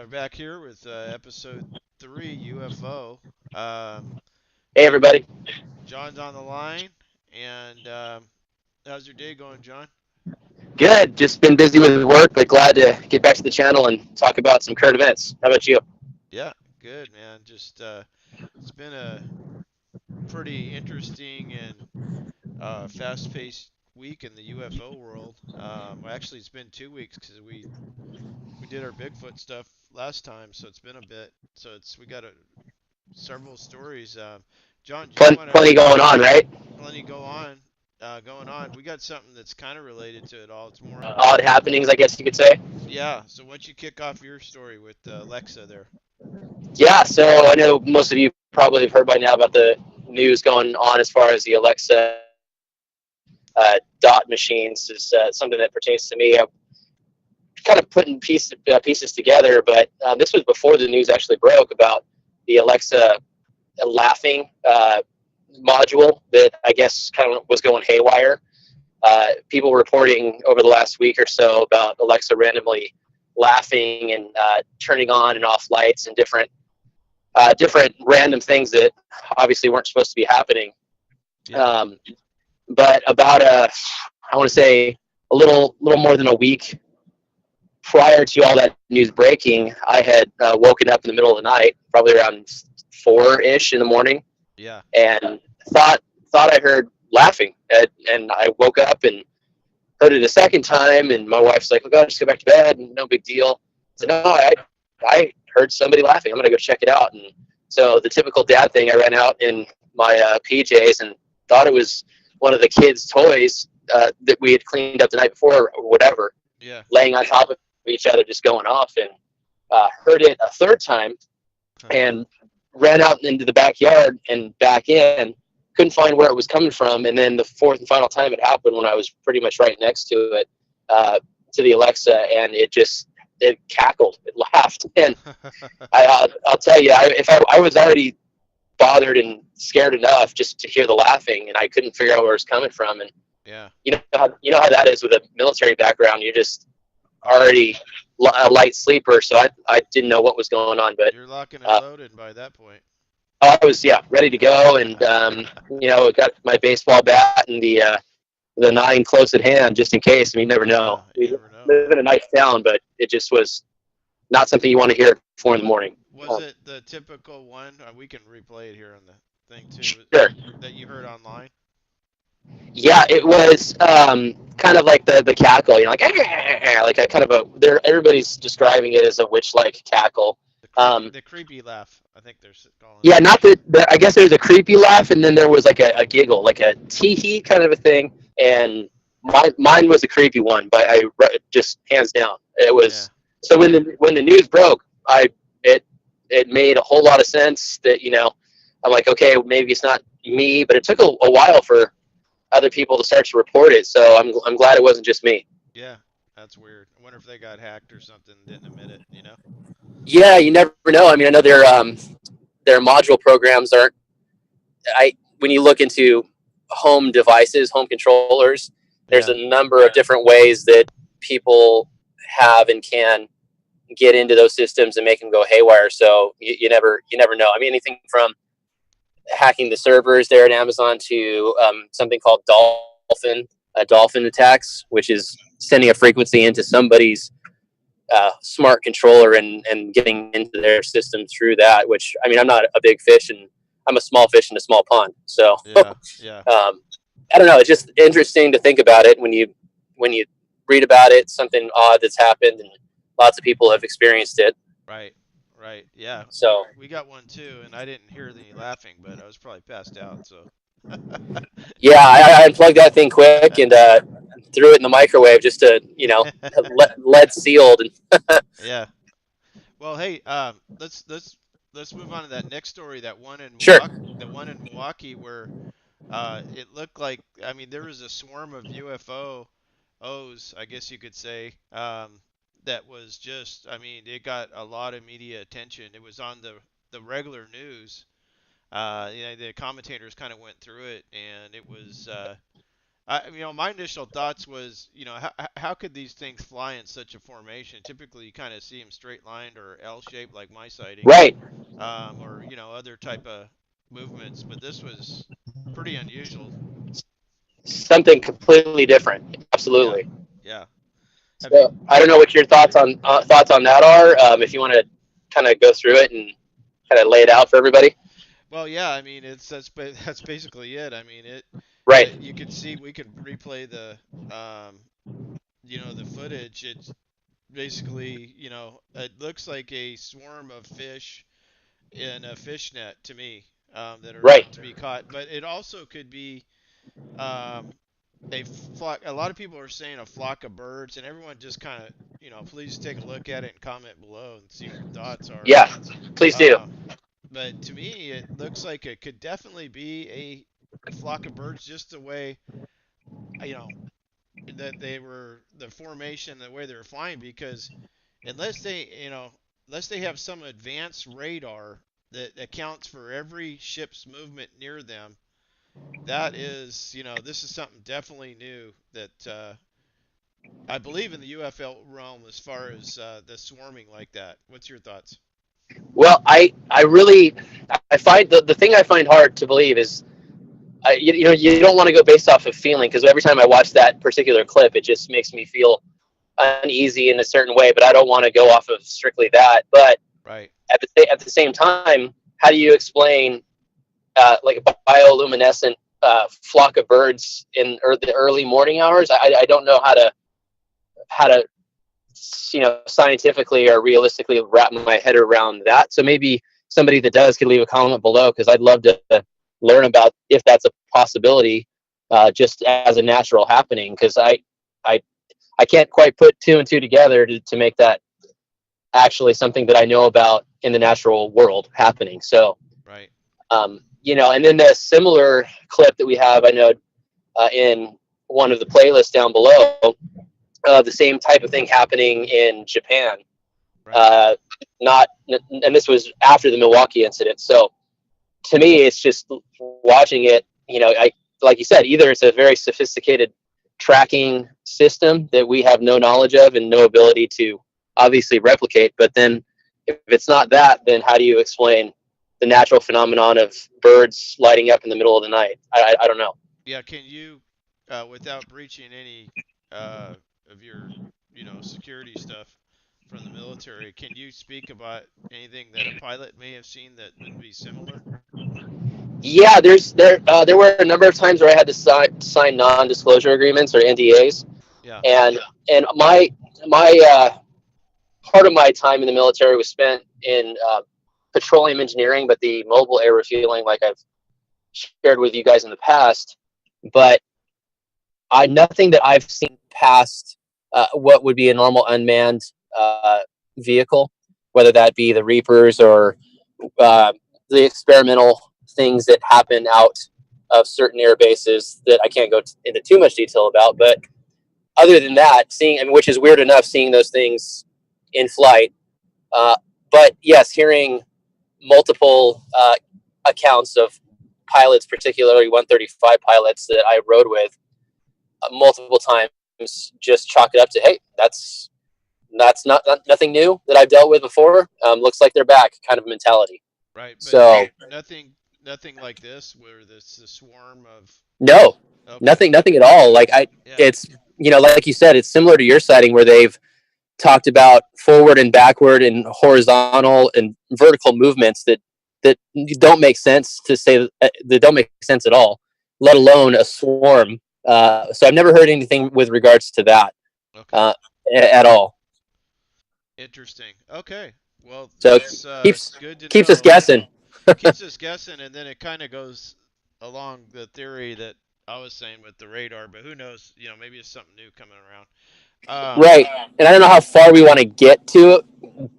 We're back here with episode 3 UFO. Um, Hey, John, everybody. John's on the line, and how's your day going, John? Good. Just been busy with work, but glad to get back to the channel and talk about some current events. How about you? Yeah, good, man. Just it's been a pretty interesting and fast-paced week in the UFO world. Well, actually, it's been 2 weeks because we did our Bigfoot stuff last time, so it's been a bit. So it's we got several stories. John, do you Plenty, want to plenty going on, right? plenty going on. We got something that's kind of related to it all. It's more, Odd happenings, I guess you could say. yeah. So why don't you kick off your story with Alexa there? Yeah, so I know most of you probably have heard by now about the news going on as far as the Alexa dot machines is something that pertains to me. I'm kind of putting pieces together, but this was before the news actually broke about the Alexa laughing module that I guess kind of was going haywire. People reporting over the last week or so about Alexa randomly laughing and turning on and off lights and different random things that obviously weren't supposed to be happening. Yeah. Um, but about I want to say a little more than a week prior to all that news breaking, I had woken up in the middle of the night, probably around 4 ish in the morning, Yeah. and thought thought I heard laughing, and I woke up and heard it a second time, and my wife's like, "Oh God, just go back to bed, no big deal." I said, "No, I heard somebody laughing. I'm gonna go check it out." And so the typical dad thing, I ran out in my PJs and thought it was one of the kids' toys that we had cleaned up the night before or whatever, Yeah. laying on top of each other, just going off, and heard it a third time and ran out into the backyard and back in. Couldn't find where it was coming from, and then the fourth and final time it happened when I was pretty much right next to it, to the Alexa, and it cackled, it laughed, and I'll tell you, if I was already bothered and scared enough just to hear the laughing, and I couldn't figure out where it was coming from, and Yeah. you know how that is with a military background, you're just already a light sleeper, so I didn't know what was going on, but You're locking and uh, loaded by that point. I was ready to go, and got my baseball bat and the nine close at hand just in case. I mean, you never know. Yeah. You We never know, live huh? in a nice town, but it just was not something you want to hear at 4 in the morning. Was it the typical one? We can replay it here on the thing too. Sure. That you heard online. Yeah, it was kind of like the cackle, like like a kind of a. There, everybody's describing it as a witch-like cackle. Um, The creepy laugh. I think they're calling yeah, it. not that. I guess there was a creepy laugh, and then there was like a giggle, like a tee hee kind of a thing. And mine was a creepy one, but just hands down, it Yeah. was. So when the news broke, it it made a whole lot of sense that I'm like, okay, maybe it's not me, but it took a while for other people to start to report it. So I'm glad it wasn't just me. Yeah. That's weird. I wonder if they got hacked or something and didn't admit it. You know. Yeah, you never know. I mean, I know their module programs aren't. I When you look into home devices, home controllers, there's Yeah. a number of different ways that people have and can get into those systems and make them go haywire. So you never know. I mean, anything from hacking the servers there at Amazon to something called dolphin attacks, which is sending a frequency into somebody's smart controller and getting into their system through that. Which, I mean, I'm not a big fish, and I'm a small fish in a small pond. So Yeah. Yeah. I don't know. It's just interesting to think about it when you read about it, something odd that's happened, and lots of people have experienced it. Right. Right. Yeah. We So we got one too, and I didn't hear any laughing, but I was probably passed out. So. yeah, I unplugged that thing quick and threw it in the microwave just to lead sealed. And Yeah. Well, hey, let's move on to that next story. That one in sure. Milwaukee, the one in Milwaukee where it looked like, I mean, there was a swarm of UFOs, I guess you could say, that was just, I mean, it got a lot of media attention. It was on the regular news. The commentators kind of went through it, and it was My initial thoughts was, how could these things fly in such a formation? Typically, you kind of see them straight lined or L-shaped, like my sighting, Right. or other type of movements. But this was pretty unusual. Something completely different. Yeah, Absolutely. yeah. Have you? So I don't know what your thoughts on that are. If you want to kind of go through it and kind of lay it out for everybody. Well, yeah. I mean, that's basically it. I mean, Right. you could see we could replay um, the footage. It's basically, it looks like a swarm of fish in a fish net to me, that are Right. about to be caught. But it also could be, um, a flock. A lot of people are saying a flock of birds, and everyone just kind of, please take a look at it and comment below and see what your thoughts are. Yeah. Please do. Uh, but to me, it looks like it could definitely be a flock of birds, just the way, you know that they were, the formation, the way they were flying, because unless they, unless they have some advanced radar that accounts for every ship's movement near them, that is, this is something definitely new that, I believe in the UFO realm as far as, the swarming like that. What's your thoughts? Well, I really I find the thing I find hard to believe is you know you don't want to go based off of feeling because every time I watch that particular clip, it just makes me feel uneasy in a certain way. But I don't want to go off of strictly that. But Right. at the same time, how do you explain like a bioluminescent flock of birds in the early morning hours? I don't know how to scientifically or realistically wrap my head around that. So maybe somebody that does could leave a comment below because I'd love to learn about if that's a possibility, just as a natural happening. Because I I can't quite put two and two together to make that actually something that I know about in the natural world happening. So Right. and then the similar clip that we have, I know in one of the playlists down below, the same type of thing happening in Japan. Right. Uh, not, and this was after the Milwaukee incident. So to me, it's just watching it. I like you said, either it's a very sophisticated tracking system that we have no knowledge of and no ability to obviously replicate. But then, if it's not that, then how do you explain the natural phenomenon of birds lighting up in the middle of the night? I don't know. Yeah. Can you, without breaching any, of your, security stuff from the military, can you speak about anything that a pilot may have seen that would be similar? Yeah, there were a number of times where I had to sign non-disclosure agreements or NDAs, Yeah. and my part of my time in the military was spent in petroleum engineering, but the mobile air refueling, like I've shared with you guys in the past. But nothing that I've seen past what would be a normal unmanned uh, vehicle, whether that be the Reapers or uh, the experimental things that happen out of certain air bases that I can't go into too much detail about. But other than that, seeing, and which is weird enough, seeing those things in flight. Uh, but yes, hearing multiple accounts of pilots, particularly 135 pilots that I rode with multiple times, just chalk it up to, hey, that's not nothing new that I've dealt with before. Looks like they're back, kind of mentality. Right. But So nothing like this where this the swarm of. no, Okay. nothing at all. Yeah. It's like you said, it's similar to your sighting where they've talked about forward and backward and horizontal and vertical movements that don't make sense to say that don't make sense at all, let alone a swarm. So I've never heard anything with regards to that Okay. uh, at all. Interesting. Okay. Well, So that's, keeps good to keeps us know. guessing. Keeps us guessing, and then it kind of goes along the theory that I was saying with the radar, but who knows? Maybe it's something new coming around. Right. And I don't know how far we want to get to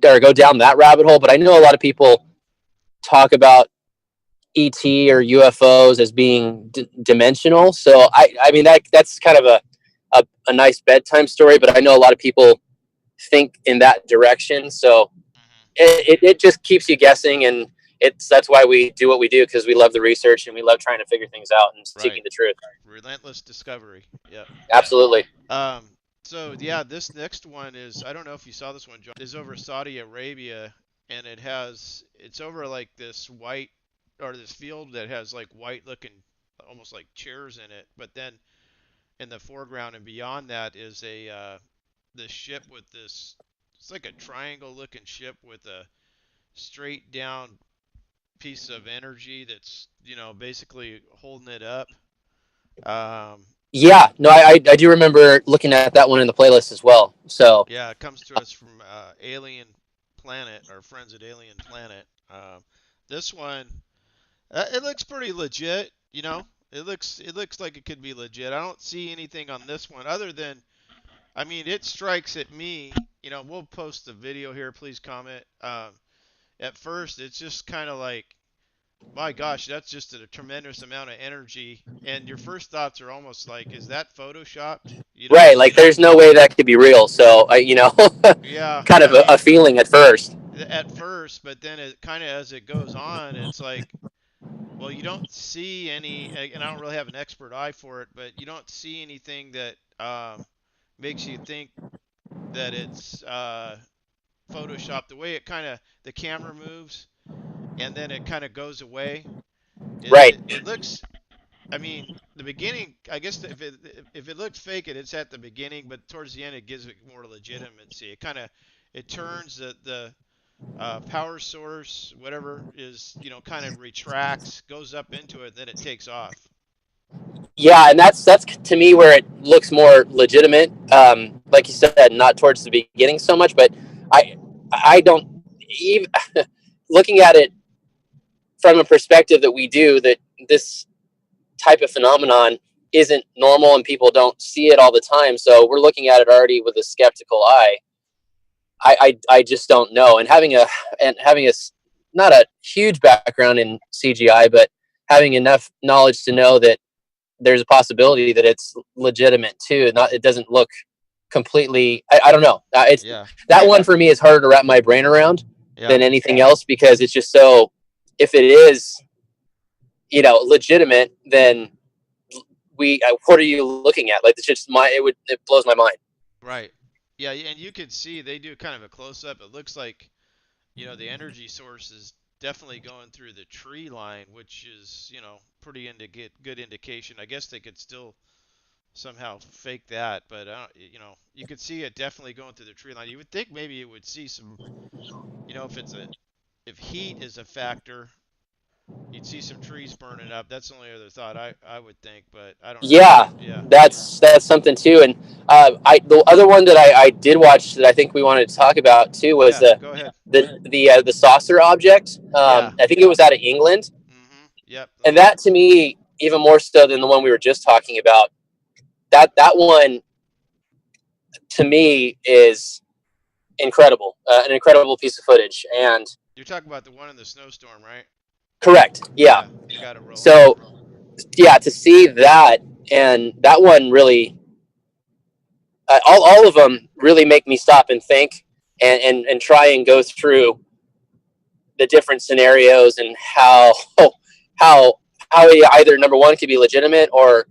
or go down that rabbit hole, but I know a lot of people talk about ET or UFOs as being dimensional. So I mean that's kind of a nice bedtime story, but I know a lot of people think in that direction. So Mhm. it just keeps you guessing, and it's that's why we do what we do, because we love the research and we love trying to figure things out and Right. seeking the truth. Relentless discovery. Yep. Absolutely. Um, so yeah, this next one is, I don't know if you saw this one, John. Is over Saudi Arabia, and it's over like this white, or this field that has like white looking, almost like chairs in it. But then in the foreground and beyond that is a this ship with this. It's like a triangle looking ship with a straight down piece of energy that's basically holding it up. Um, Yeah, no, I do remember looking at that one in the playlist as well. So Yeah, it comes to us from Alien Planet, our friends at Alien Planet. This one, it looks pretty legit. It looks like it could be legit. I don't see anything on this one other than, I mean, it strikes at me. We'll post the video here. Please comment. At first, it's just kind of like, my gosh, that's just a tremendous amount of energy, and your first thoughts are almost like, is that photoshopped? right, like there's no way that could be real. So Yeah, kind of I a mean, feeling at first. at first, but then it kind of, as it goes on, it's like, well, you don't see any, and I don't really have an expert eye for it, but you don't see anything that makes you think that it's Photoshop. The way the camera moves, and then it kind of goes away. It, Right. it it looks. I mean, the beginning. I guess if it looked fake, it's at the beginning, but towards the end, it gives it more legitimacy. It turns the power source, whatever is, kind of retracts, goes up into it, then it takes off. Yeah, and that's to me where it looks more legitimate. Like you said, not towards the beginning so much, but I I don't even looking at it from a perspective that we do, that this type of phenomenon isn't normal and people don't see it all the time. So we're looking at it already with a skeptical eye. I just don't know. And having a not a huge background in CGI, but having enough knowledge to know that there's a possibility that it's legitimate too. Not it doesn't look completely. I don't know. It's Yeah, that one for me is harder to wrap my brain around yeah, than anything else, because it's just so. If it is, legitimate, then what are you looking at? Like it's just it blows my mind. right. Yeah, and you can see they do kind of a close up. It looks like, the energy source is definitely going through the tree line, which is, pretty good indication. I guess they could still somehow fake that, but you could see it definitely going through the tree line. You would think maybe it would see some, if heat is a factor, you'd see some trees burning up. That's the only other thought I would think, but I don't know. Yeah, Yeah, that's something too. And I the other one that I did watch that I think we wanted to talk about too was yeah. the Go ahead. the saucer object. Yeah. I think it was out of England, Yep. and that to me, even more so than the one we were just talking about, that one to me is incredible, an incredible piece of footage. And You're talking about the one in the snowstorm, right? correct, yeah. Yeah. I got it rolling here. So yeah, to see that, and that one really, all of them really make me stop and think, and try and go through the different scenarios and how how either number one could be legitimate or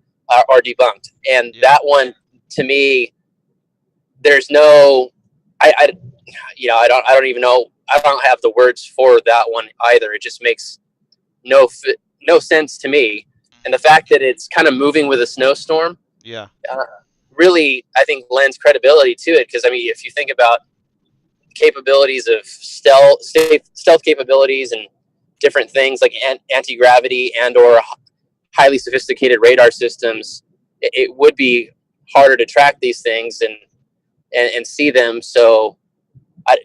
debunked. And Yeah. that one to me, there's no, I I don't even know. I don't have the words for that one either. It just makes no sense to me. And the Hmm. fact that it's kind of moving with a snowstorm, Yeah. uh, really, I think lends credibility to it. Because I mean, if you think about capabilities of stealth capabilities and different things like anti-gravity and or highly sophisticated radar systems, it would be harder to track these things and see them. So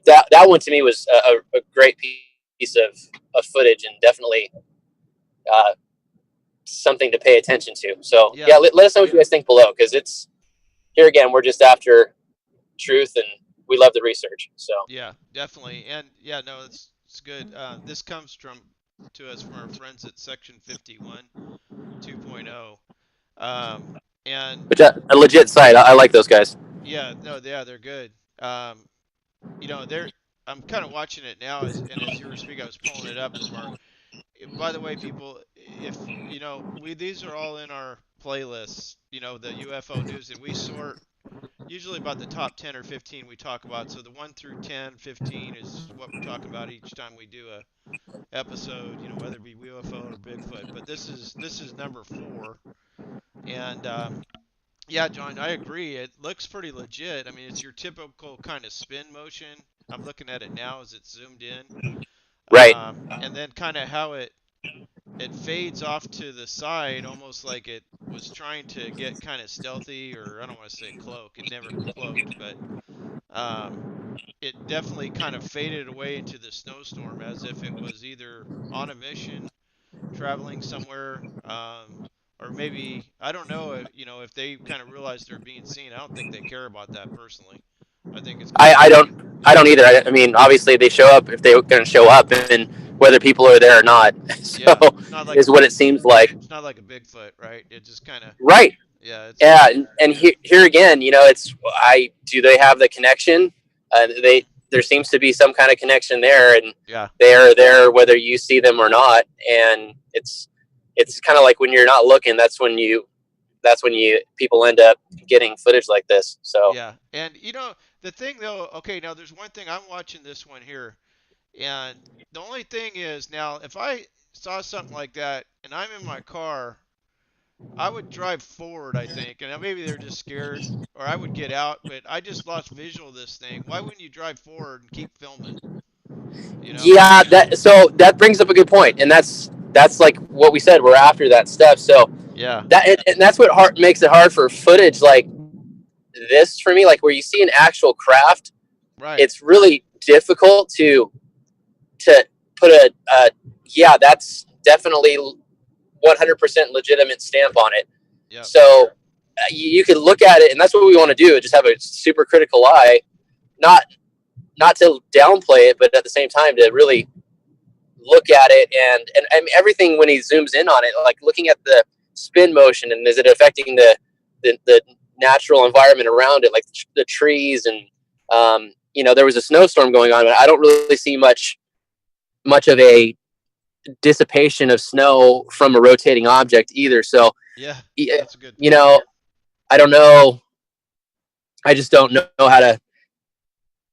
that one to me was a great piece of footage, and definitely uh, something to pay attention to. So Yeah. yeah, let us know what you guys think below, because it's here again, we're just after truth, and we love the research. So Yeah. Definitely. And yeah, no, it's good. This comes to us from our friends at Section 51 2.0. Um, and but a legit site. I like those guys. yeah, no, yeah, they're good. Um, they're I'm kind of watching it now, and as you were speaking, I was pulling it up from our. By the way, people, if we these are all in our playlists. The UFO news, and we sort usually about the top 10 or 15 we talk about. So the 1 through 10, 15 is what we're talking about each time we do a episode. Whether it be UFO or Bigfoot. But this is number 4, and yeah, John, I agree. It looks pretty legit. I mean, it's your typical kind of spin motion. I'm looking at it now as it's zoomed in. Right. And then kind of how it fades off to the side, almost like it was trying to get kind of stealthy, or I don't want to say cloak. It never cloaked, but um, it definitely kind of faded away into the snowstorm as if it was either on a mission, traveling somewhere, or maybe I don't know. If they kind of realize they're being seen, I don't think they care about that personally. I think it's kind I, of I don't I don't either. I mean, obviously they show up if they're going to show up, and whether people are there or not. So yeah. It's not like a is what it seems like. it's not like a Bigfoot, right? It just kind of Right. yeah. It's Yeah, and here again, it's I do they have the connection? mhm, There seems to be some kind of connection there, and yeah. they are there whether you see them or not. And it's kind of like when you're not looking, that's when you people end up getting footage like this. So Yeah, and the thing though, okay, now there's one thing I'm watching this one here, and the only thing is now if I saw something like that and I'm in my car, I would drive forward, I think, and maybe they're just scared, or I would get out, but I just lost visual of this thing. Why wouldn't you drive forward and keep filming? You know? yeah, that brings up a good point, and that's like what we said. We're after that stuff. So Yeah, and that's what makes it hard for footage like this for me, like where you see an actual craft. right. It's really difficult to put yeah, that's definitely 100% legitimate stamp on it. Yep. So you can look at it, and that's what we want to do. Just have a super critical eye, not not to downplay it, but at the same time to really look at it and everything when he zooms in on it, like looking at the spin motion and is it affecting the natural environment around it, like the trees and there was a snowstorm going on, but I don't really see much of a dissipation of snow from a rotating object either. So, Yeah, you that's a good point. know, I don't know. I just don't know how to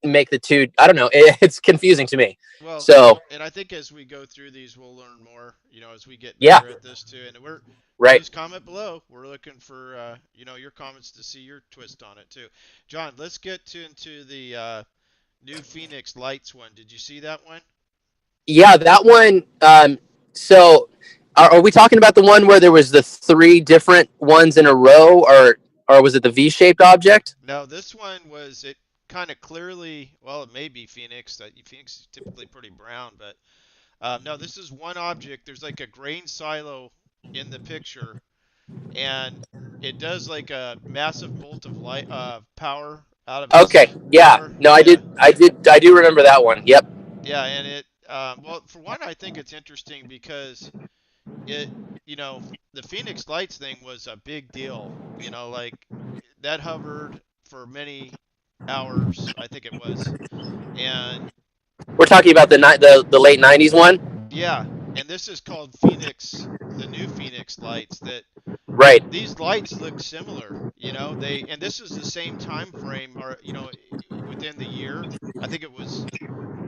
make the two. I don't know. It's confusing to me. Well, So, and I think as we go through these, we'll learn more. As we get yeah, better at this too. And we're right. just comment below. We're looking for your comments to see your twist on it too. John, let's get into the new Phoenix Lights one. Did you see that one? Yeah, that one. So, are we talking about the one where there was the three different ones in a row, or was it the V-shaped object? No, this one was it kind of clearly. Well, it may be Phoenix. That Phoenix is typically pretty brown, but no, this is one object. There's like a grain silo in the picture, and it does like a massive bolt of light power out of its Okay, yeah. core. No, Yeah, I do remember that one. Yep. yeah, and it well, for one, I think it's interesting because it the Phoenix Lights thing was a big deal. Like that hovered for many hours, I think it was, and We're talking about the late '90s one, yeah, and this is called Phoenix, the new Phoenix Lights that right? these lights look similar. They and this is the same time frame, or within the year. I think it was.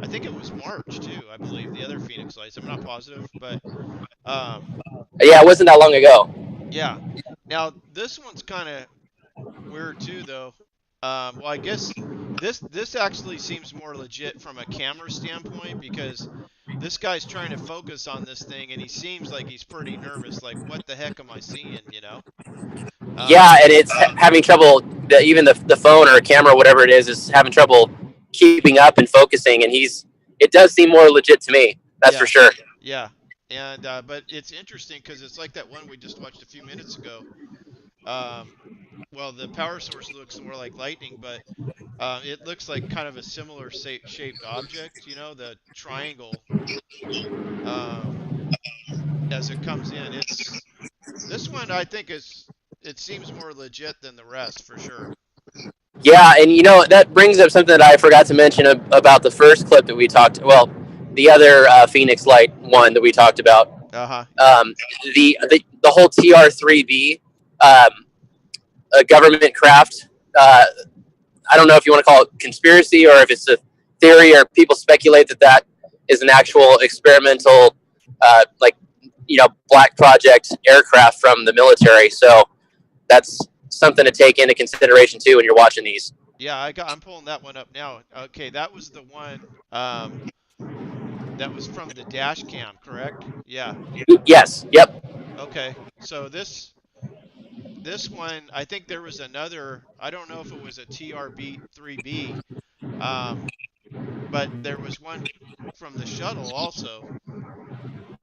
I think it was March too. I believe the other Phoenix Lights. I'm not positive, but um, Yeah, it wasn't that long ago. yeah. Now this one's kind of weird too, though. Well, I guess this actually seems more legit from a camera standpoint because this guy's trying to focus on this thing and he seems like he's pretty nervous. Like, what the heck am I seeing? Yeah, Um, and it's having trouble. Even the phone or a camera, whatever it is having trouble keeping up and focusing. And it does seem more legit to me. That's for yeah, sure. yeah. And but it's interesting because it's like that one we just watched a few minutes ago. Um, well, the power source looks more like lightning, but it looks like kind of a similar shaped object. The triangle um, as it comes in. It's this one I think it seems more legit than the rest for sure. Yeah, and that brings up something that I forgot to mention about the first clip that we talked. Well, the other Phoenix Light one that we talked about. Uh-huh. Yeah. Um, the whole TR3B government craft. I don't know if you want to call it conspiracy or if it's a theory or people speculate that is an actual experimental, like black project aircraft from the military. So that's something to take into consideration too when you're watching these. Yeah, I'm pulling that one up now. Okay, that was the one that was from the dash cam, correct? Yeah. Yes. Yep. Okay. So this one, I think there was another, I don't know if it was a TRB3B, um, but there was one from the shuttle also.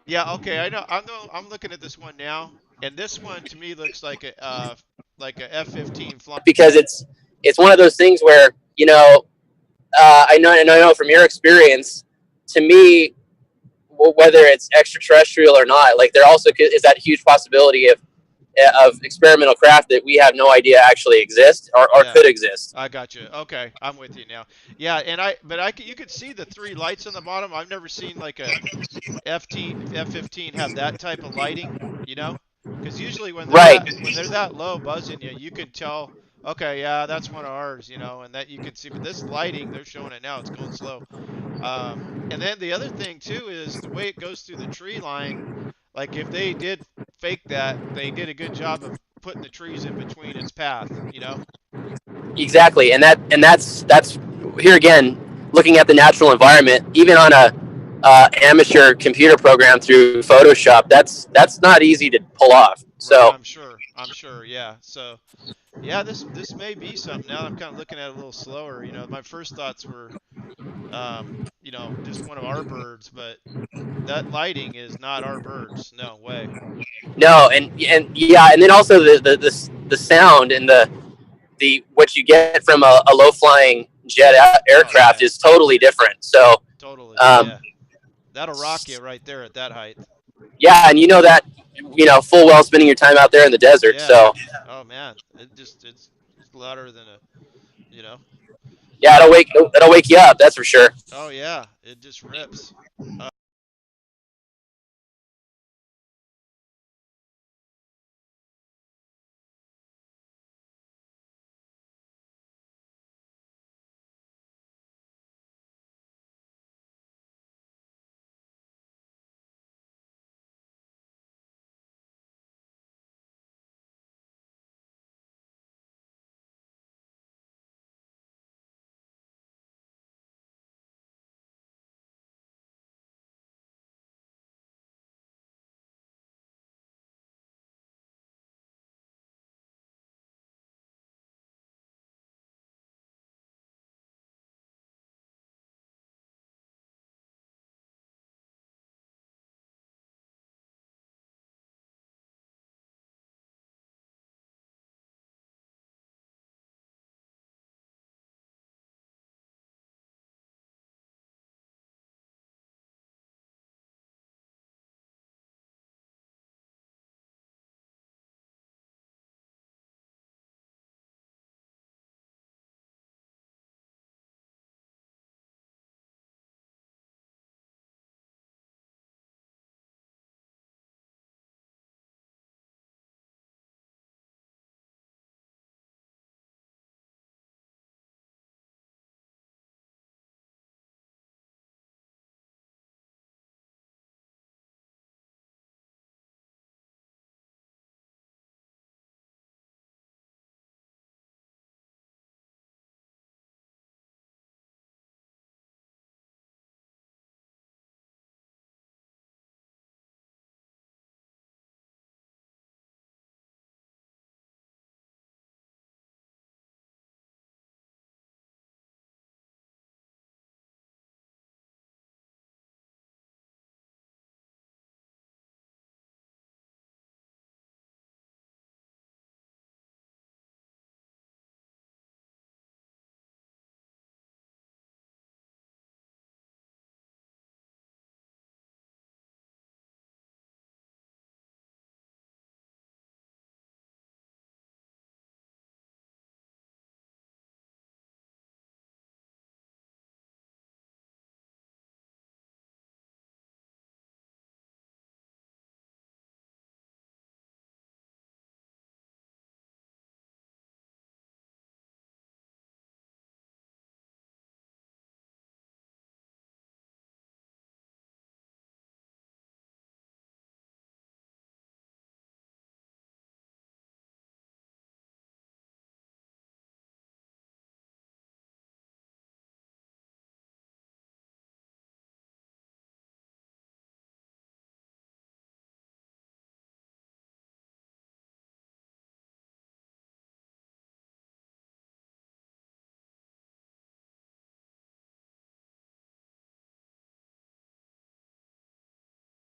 Yeah, okay, I know. I'm looking at this one now, and this one to me looks like a F-15 flying. Because it's one of those things where I know from your experience. To me, whether it's extraterrestrial or not, like there also is that huge possibility of experimental craft that we have no idea actually exist or Yeah, could exist. I got you. Okay, I'm with you now. Yeah, but you could see the three lights on the bottom. I've never seen like a F-15 have that type of lighting, you know? Because usually Right. when they're that low buzzing you, you can tell, okay, yeah, that's one of ours, and that you can see. But this lighting, they're showing it now. It's going slow. And then the other thing too is the way it goes through the tree line. Like if they did fake that, they did a good job of putting the trees in between its path, you know? Exactly, and that's here again, looking at the natural environment, even on a amateur computer program through Photoshop. That's not easy to pull off. Right, So I'm sure. I'm sure. Yeah. So, yeah, this may be something. Now that I'm kind of looking at it a little slower. My first thoughts were, just one of our birds, but that lighting is not our birds. No way. no, and yeah, and then also the sound and the what you get from a low flying jet Oh aircraft yeah, is totally different. So totally. um, Yeah, that'll rock you right there at that height. yeah, and that full well spending your time out there in the desert. Yeah. So Oh man, it's louder than a, you know. yeah, Uh, it'll wake you up. That's for sure. oh yeah, it just rips.